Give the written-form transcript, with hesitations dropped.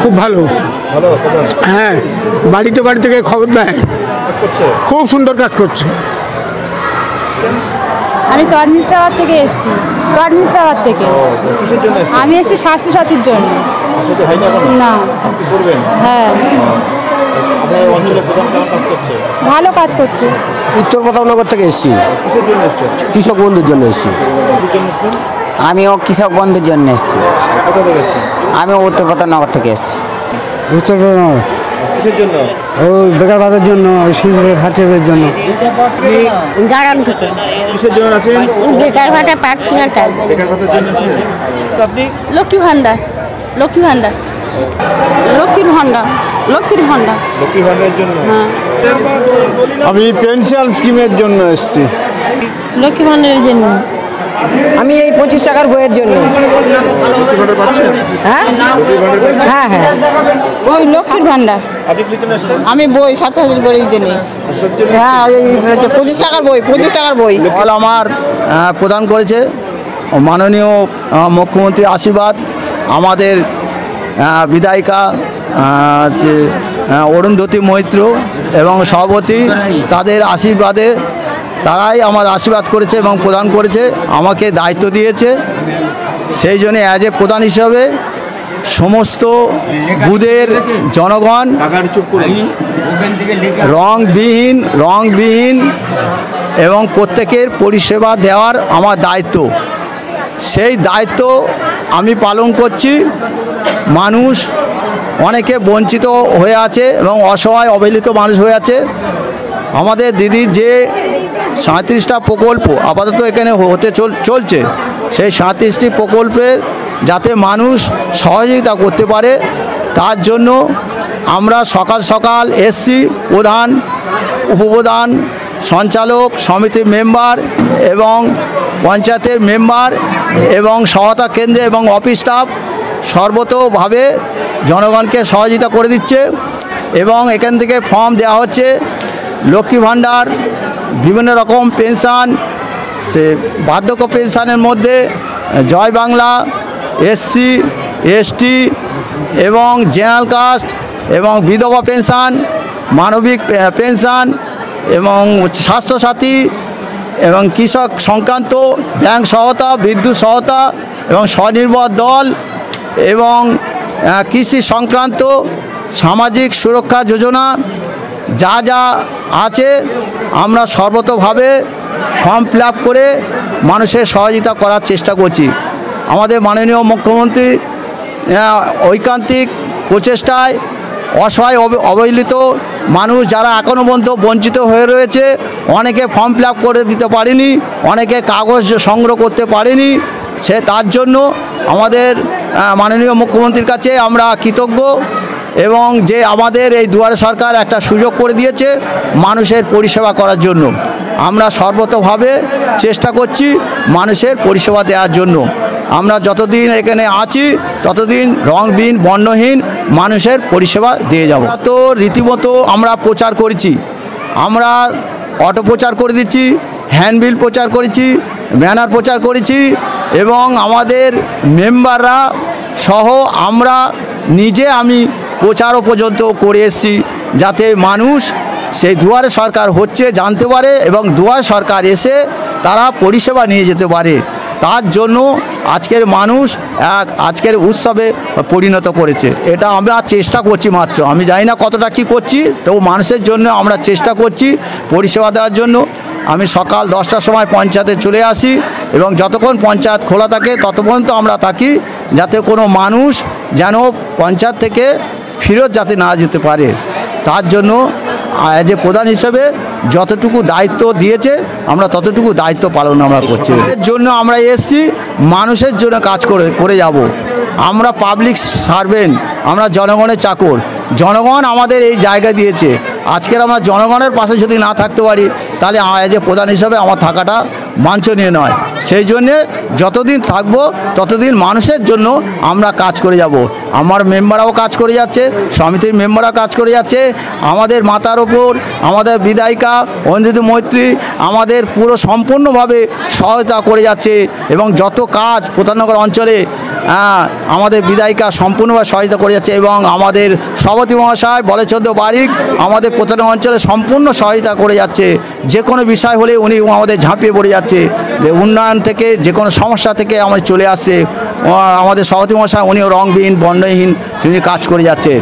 খুব ভালো ভালো প্রধান হ্যাঁ বাড়িতে বাড়ি থেকে খবর দেয় কাজ করছে। খুব সুন্দর কাজ করছে আমি তরমিস্টাবাদ থেকে এসেছি তরমিস্টাবাদ থেকে কিসের জন্য এসেছেন? আমি এসেছি স্বাস্থ্যসাথীর জন্য আসলে হয়নি এখনো? না আজকে করবেন? হ্যাঁ আপনার অঞ্চলে প্রধান কেমন কাজ করছে? ভালো কাজ করছে উত্তর প্রতাপনগর থেকে এসেছি, কিসের জন্য এসেছেন? কৃষক বন্ধুর জন্য এসেছি। কিসের জন্য এসেছেন? আমিও কৃষক বন্ধুর জন্য এসেছি। কোথা থেকে এসেছেন? আমি উত্তর প্রতাপনগর থেকে এসেছি। উত্তর কিসের জন্য? ওই বেকার ভাতার জন্য শিশুদের হাতের জন্য গারাম থেকে কিসের জন্য আছেন? বেকার ভাতা পার্সোনাল টাইম বেকার ভাতার জন্য এসেছেন? আপনি লক্ষ্মী ভান্ডার লক্ষ্মী ভান্ডার লক্ষ্মীর ভান্ডার লক্ষ্মীর ভান্ডার লক্ষ্মী ভান্ডারের জন্য? আমি পেনশন স্কিমের জন্য এসেছি লক্ষ্মী ভান্ডারের জন্য আমি এই 25 টাকার বইয়ের জন্য। লক্ষ্মী ভান্ডার পাচ্ছেন? হ্যাঁ লক্ষ্মী ভান্ডার পাচ্ছেন? হ্যাঁ হ্যাঁ ওই লক্ষ্মীর ভান্ডার আপনি কি জন্য এসেছেন? আমি বই 7,000 বইয়ের জন্য। সব জন্য? হ্যাঁ 25 টাকার বই 25 টাকার বই ফল আমার প্রদান করেছে মাননীয় মুখ্যমন্ত্রীর আশীর্বাদ, আমাদের বিধায়িকা যে অরুন্ধতী মৈত্র এবং সভাপতি, তাদের আশীর্বাদে তারাই আমার আশীর্বাদ করেছে এবং প্রদান করেছে, আমাকে দায়িত্ব দিয়েছে। সেই জন্য অ্যাজ এ প্রধান হিসাবে সমস্ত বুথের জনগণ রংবিহীন এবং প্রত্যেকের পরিষেবা দেওয়ার আমার দায়িত্ব। সেই দায়িত্ব আমি পালন করছি। মানুষ অনেকে বঞ্চিত হয়ে আছে এবং অসহায় অবহেলিত মানুষ হয়ে আছে। আমাদের দিদির যে 37টা প্রকল্প আপাতত এখানে হতে চলছে, সেই 37টি প্রকল্পের যাতে মানুষ সহযোগিতা করতে পারে, তার জন্য আমরা সকাল সকাল এসছি। প্রধান, উপপ্রধান, সঞ্চালক সমিতির মেম্বার এবং পঞ্চায়েতের মেম্বার এবং সহায়তা কেন্দ্রে এবং অফিস স্টাফ সর্বতোভাবে জনগণকে সহযোগিতা করে দিচ্ছে এবং এখান থেকে ফর্ম দেওয়া হচ্ছে। লক্ষ্মী ভাণ্ডার, বিভিন্ন রকম পেনশন, সে বার্ধক্য পেনশনের মধ্যে জয় বাংলা, এসসি, এসটি এবং জেনারেল কাস্ট এবং বিধবা পেনশন, মানবিক পেনশন এবং স্বাস্থ্যসাথী এবং কৃষক সংক্রান্ত ব্যাংক সহায়তা, বিদ্যুৎ সহায়তা এবং স্বনির্ভর দল এবং কৃষি সংক্রান্ত সামাজিক সুরক্ষা যোজনা যা যা আছে, আমরা সর্বতোভাবে ফর্ম ফিল আপ করে মানুষের সহযোগিতা করার চেষ্টা করছি। আমাদের মাননীয় মুখ্যমন্ত্রী ঐকান্তিক প্রচেষ্টায় অসহায় অবহেলিত মানুষ যারা এখনও পর্যন্ত বঞ্চিত হয়ে রয়েছে, অনেকে ফর্ম ফিল আপ করে দিতে পারেনি, অনেকে কাগজ সংগ্রহ করতে পারেনি, তার জন্য আমাদের মাননীয় মুখ্যমন্ত্রীর কাছে আমরা কৃতজ্ঞ এবং যে আমাদের এই দুয়ারে সরকার একটা সুযোগ করে দিয়েছে মানুষের পরিষেবা করার জন্য। আমরা সর্বতোভাবে চেষ্টা করছি মানুষের পরিষেবা দেওয়ার জন্য। আমরা যতদিন এখানে আছি ততদিন রংবিহীন বর্ণহীন মানুষের পরিষেবা দিয়ে যাব। তো রীতিমতো আমরা প্রচার করেছি, আমরা অটো প্রচার করে দিচ্ছি, হ্যান্ডবিল প্রচার করেছি, ব্যানার প্রচার করেছি এবং আমাদের মেম্বাররা সহ আমরা নিজে আমি প্রচারও পর্যন্ত করে এসেছি, যাতে মানুষ সেই দুয়ারে সরকার হচ্ছে জানতে পারে এবং দুয়ারে সরকার এসে তারা পরিষেবা নিয়ে যেতে পারে। তার জন্য আজকের মানুষ আজকের উৎসবে পরিণত করেছে। এটা আমরা চেষ্টা করছি মাত্র, আমি জানি না কতটা কী করছি, তবু মানুষের জন্য আমরা চেষ্টা করছি পরিষেবা দেওয়ার জন্য। আমি সকাল 10টার সময় পঞ্চায়েতে চলে আসি এবং যতক্ষণ পঞ্চায়েত খোলা থাকে ততক্ষণ তো আমরা থাকি, যাতে কোনো মানুষ যেন পঞ্চায়েত থেকে ফেরত যাতে না যেতে পারে। তার জন্য যে প্রধান হিসেবে যতটুকু দায়িত্ব দিয়েছে আমরা ততটুকু দায়িত্ব পালন আমরা করছি। এর জন্য আমরা এসছি মানুষের জন্য কাজ করে যাব। আমরা পাবলিক সার্ভেন্ট, আমরা জনগণের চাকর। জনগণ আমাদের এই জায়গা দিয়েছে। আজকের আমরা জনগণের পাশে যদি না থাকতে পারি তাহলে যে প্রধান হিসাবে আমার থাকাটা বাঞ্ছনীয় নয়। সেই জন্যে যতদিন থাকবো ততদিন মানুষের জন্য আমরা কাজ করে যাব। আমার মেম্বাররাও কাজ করে যাচ্ছে, সমিতির মেম্বাররাও কাজ করে যাচ্ছে। আমাদের মাথার ওপর আমাদের বিধায়িকা অঞ্জিতা মৈত্রী আমাদের পুরো সম্পূর্ণভাবে সহায়তা করে যাচ্ছে এবং যত কাজ প্রধাননগর অঞ্চলে আমাদের বিধায়িকা সম্পূর্ণভাবে সহায়তা করে যাচ্ছে এবং আমাদের সভাপতি মহাশয় বলেচন্দ্র বারিক আমাদের প্রধাননগর অঞ্চলে সম্পূর্ণ সহায়তা করে যাচ্ছে। যে কোনো বিষয় হলে উনি আমাদের ঝাঁপিয়ে পড়ে যাচ্ছে, যে উন্নয়ন থেকে যে কোনো সমস্যা থেকে আমাদের চলে আসছে। আমাদের সভাপতি মহাশয় উনিও রংবিহীন বর্ণহীন তিনি কাজ করে যাচ্ছে।